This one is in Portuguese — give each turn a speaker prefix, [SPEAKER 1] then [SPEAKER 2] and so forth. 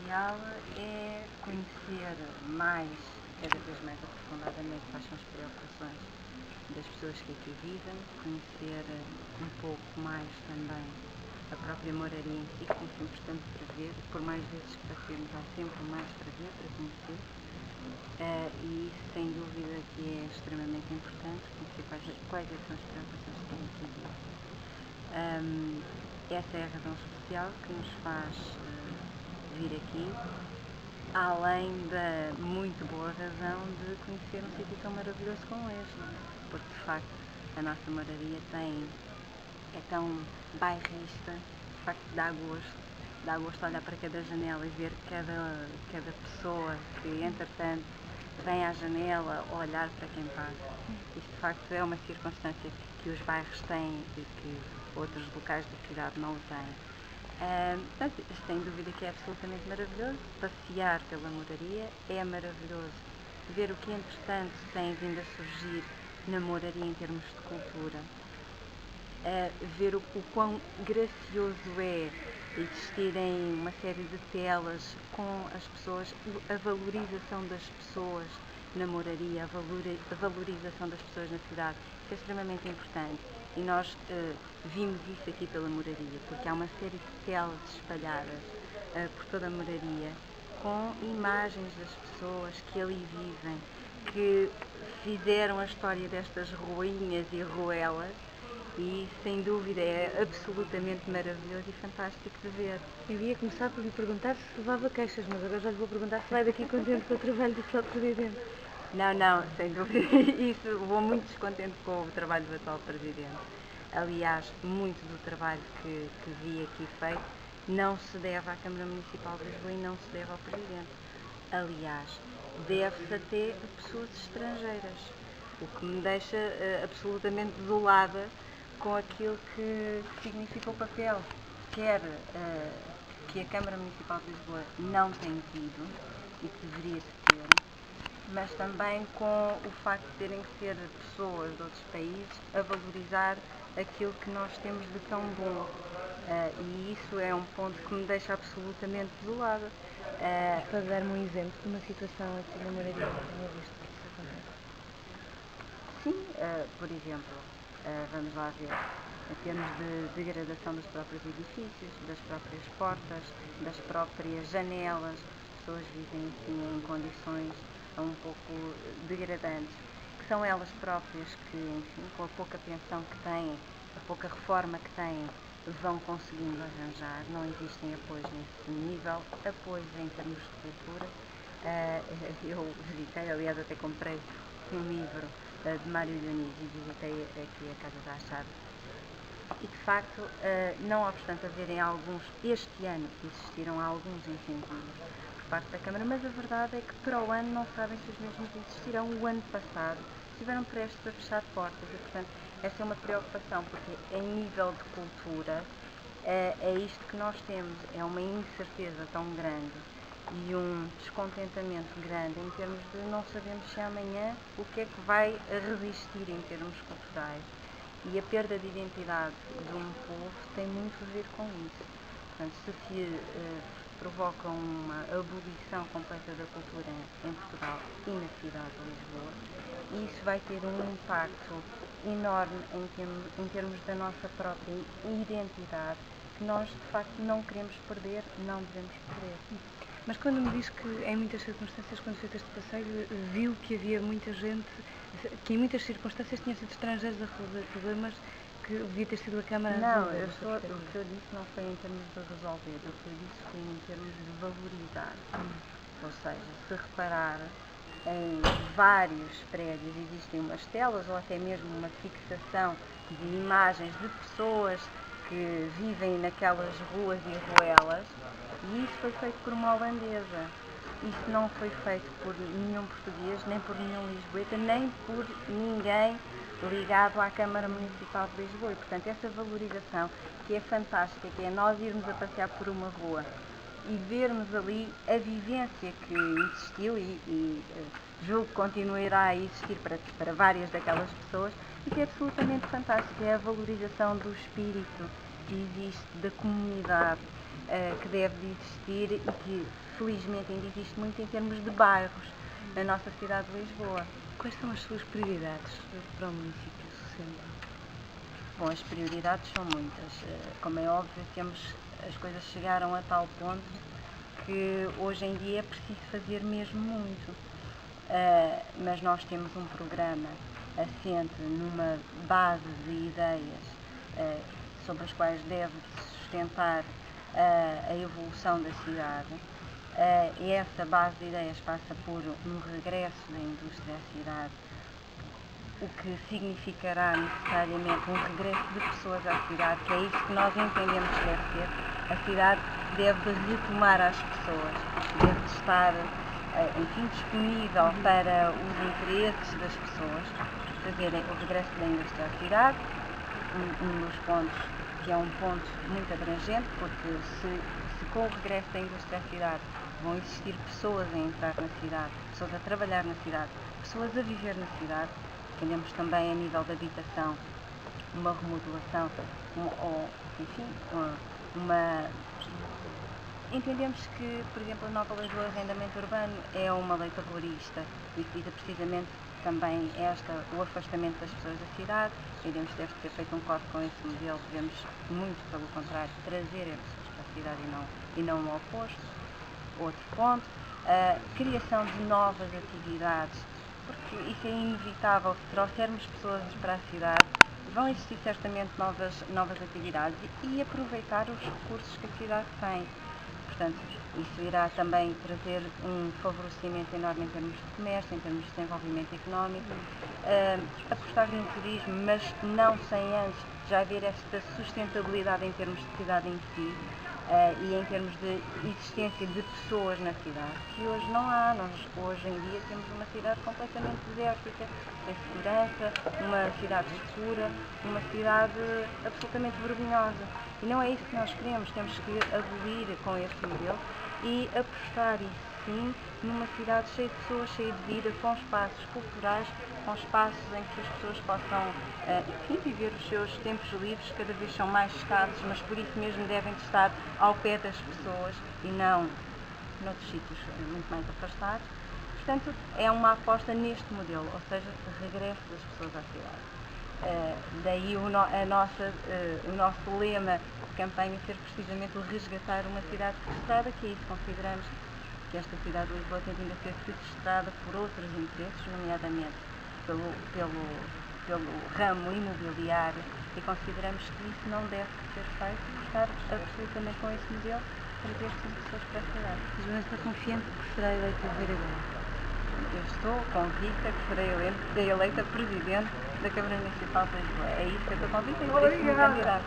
[SPEAKER 1] social é conhecer mais, cada vez mais aprofundadamente, quais são as preocupações das pessoas que aqui vivem, conhecer um pouco mais também a própria moraria em si, que é sempre tanto para ver, por mais vezes que passemos, há sempre mais para ver, para conhecer, e isso sem dúvida que é extremamente importante, conhecer quais são as preocupações que têm aqui vivo. Essa é a razão especial que nos faz vir aqui, além da muito boa razão de conhecer um sítio tão maravilhoso como este, porque de facto a nossa moraria é tão bairrista, de facto dá gosto olhar para cada janela e ver cada pessoa que entretanto vem à janela olhar para quem passa. Isto de facto é uma circunstância que os bairros têm e que outros locais da cidade não o têm. Portanto, sem dúvida que é absolutamente maravilhoso passear pela moraria, é maravilhoso ver o que entretanto tem vindo a surgir na moraria em termos de cultura, ver o quão gracioso é existirem uma série de telas com as pessoas, a valorização das pessoas na moraria, a valorização das pessoas na cidade, que é extremamente importante. E nós vimos isso aqui pela moraria, porque há uma série de telas espalhadas por toda a moraria, com imagens das pessoas que ali vivem, que fizeram a história destas ruínas e ruelas, e sem dúvida é absolutamente maravilhoso e fantástico de ver.
[SPEAKER 2] Eu ia começar por lhe perguntar se levava queixas, mas agora já lhe vou perguntar se vai daqui contente com o trabalho do atual Presidente.
[SPEAKER 1] Não, sem dúvida, isso, vou muito descontente com o trabalho do atual Presidente. Aliás, muito do trabalho que vi aqui feito não se deve à Câmara Municipal de Lisboa e não se deve ao Presidente. Aliás, deve-se até a pessoas estrangeiras, o que me deixa absolutamente desolada com aquilo que significa o papel, quer que a Câmara Municipal de Lisboa não tem tido e que deveria ter, mas também com o facto de terem que ser pessoas de outros países a valorizar aquilo que nós temos de tão bom. E isso é um ponto que me deixa absolutamente desolada.
[SPEAKER 2] Para dar-me um exemplo de uma situação aqui na moradia que tenha visto que isso acontece?
[SPEAKER 1] Sim, por exemplo, vamos lá ver, em termos de degradação dos próprios edifícios, das próprias portas, das próprias janelas, as pessoas vivem assim em condições um pouco degradantes, que são elas próprias que, enfim, com a pouca pensão que têm, a pouca reforma que têm, vão conseguindo arranjar. Não existem apoios nesse nível, apoios em termos de cultura. Eu visitei, aliás até comprei um livro de Mário Dionísio e visitei aqui a Casa da Achada. E de facto, não obstante haverem alguns, este ano existiram alguns incentivos por parte da Câmara, mas a verdade é que para o ano não sabem se os mesmos existirão. O ano passado estiveram prestes a fechar portas e, portanto, essa é uma preocupação, porque em nível de cultura é isto que nós temos, é uma incerteza tão grande e um descontentamento grande em termos de não sabemos se amanhã o que é que vai resistir em termos culturais. E a perda de identidade de um povo tem muito a ver com isso. Portanto, se provoca uma abolição completa da cultura em Portugal e na cidade de Lisboa, isso vai ter um impacto enorme em termos da nossa própria identidade, que nós de facto não queremos perder, não devemos perder.
[SPEAKER 2] Mas quando me diz que em muitas circunstâncias, quando fez este passeio, viu que havia muita gente, que em muitas circunstâncias tinha sido estrangeiros a resolver problemas que devia ter sido a Câmara a
[SPEAKER 1] Não,
[SPEAKER 2] resolver.
[SPEAKER 1] o que eu disse não foi em termos de resolver, o que eu disse foi em termos de valorizar. Ou seja, se reparar, em vários prédios existem umas telas ou até mesmo uma fixação de imagens de pessoas que vivem naquelas ruas e ruelas, e isso foi feito por uma holandesa. Isso não foi feito por nenhum português, nem por nenhum lisboeta, nem por ninguém ligado à Câmara Municipal de Lisboa. E, portanto, essa valorização que é fantástica, que é nós irmos a passear por uma rua e vermos ali a vivência que existiu e julgo que continuará a existir para várias daquelas pessoas, e que é absolutamente fantástico, é a valorização do espírito que existe, da comunidade que deve de existir e que felizmente ainda existe muito em termos de bairros na nossa cidade de Lisboa.
[SPEAKER 2] Quais são as suas prioridades para o município sempre?
[SPEAKER 1] Bom, as prioridades são muitas. Como é óbvio, as coisas chegaram a tal ponto que hoje em dia é preciso fazer mesmo muito. Mas nós temos um programa assente numa base de ideias sobre as quais deve sustentar a evolução da cidade. E essa base de ideias passa por um regresso da indústria à cidade, o que significará necessariamente um regresso de pessoas à cidade, que é isso que nós entendemos que deve ser. A cidade deve retomar as pessoas, deve estar, enfim, disponível para os interesses das pessoas, fazerem o regresso da indústria à cidade, um dos pontos que é um ponto muito abrangente, porque se com o regresso da indústria à cidade vão existir pessoas a entrar na cidade, pessoas a trabalhar na cidade, pessoas a viver na cidade, entendemos também a nível da habitação uma remodelação, entendemos que, por exemplo, a Nova Lei do Arrendamento Urbano é uma lei terrorista e visa precisamente também o afastamento das pessoas da cidade. Entendemos que deve ter feito um corte com esse modelo, devemos muito pelo contrário trazer as pessoas para a cidade e não o oposto. Outro ponto, a criação de novas atividades, porque isso é inevitável. Se trouxermos pessoas para a cidade, vão existir certamente novas atividades e aproveitar os recursos que a cidade tem. Portanto, isso irá também trazer um favorecimento enorme em termos de comércio, em termos de desenvolvimento económico, apostar no turismo, mas não sem antes já haver esta sustentabilidade em termos de cidade em si e em termos de existência de pessoas na cidade, que hoje não há. Nós hoje em dia temos uma cidade completamente desértica, sem segurança, uma cidade escura, uma cidade absolutamente vergonhosa. E não é isso que nós queremos. Temos que abolir com este modelo e apostar, isso sim, numa cidade cheia de pessoas, cheia de vida, com espaços culturais, com espaços em que as pessoas possam viver os seus tempos livres, cada vez são mais escassos, mas por isso mesmo devem estar ao pé das pessoas e não noutros sítios muito mais afastados. Portanto, é uma aposta neste modelo, ou seja, regresso das pessoas à cidade. Daí o nosso lema de campanha ser precisamente o resgatar uma cidade sequestrada, que é isso. Consideramos que esta cidade de Lisboa tem vindo a ser sequestrada por outros interesses, nomeadamente pelo ramo imobiliário, e consideramos que isso não deve ser feito, estar absolutamente com esse modelo para ter pessoas para a cidade.
[SPEAKER 2] A Joana está confiante que será eleita vereadora?
[SPEAKER 1] Eu estou convicta que serei eleita Presidente da Câmara Municipal de Lisboa. É isso que eu estou convicta e por isso me candidato.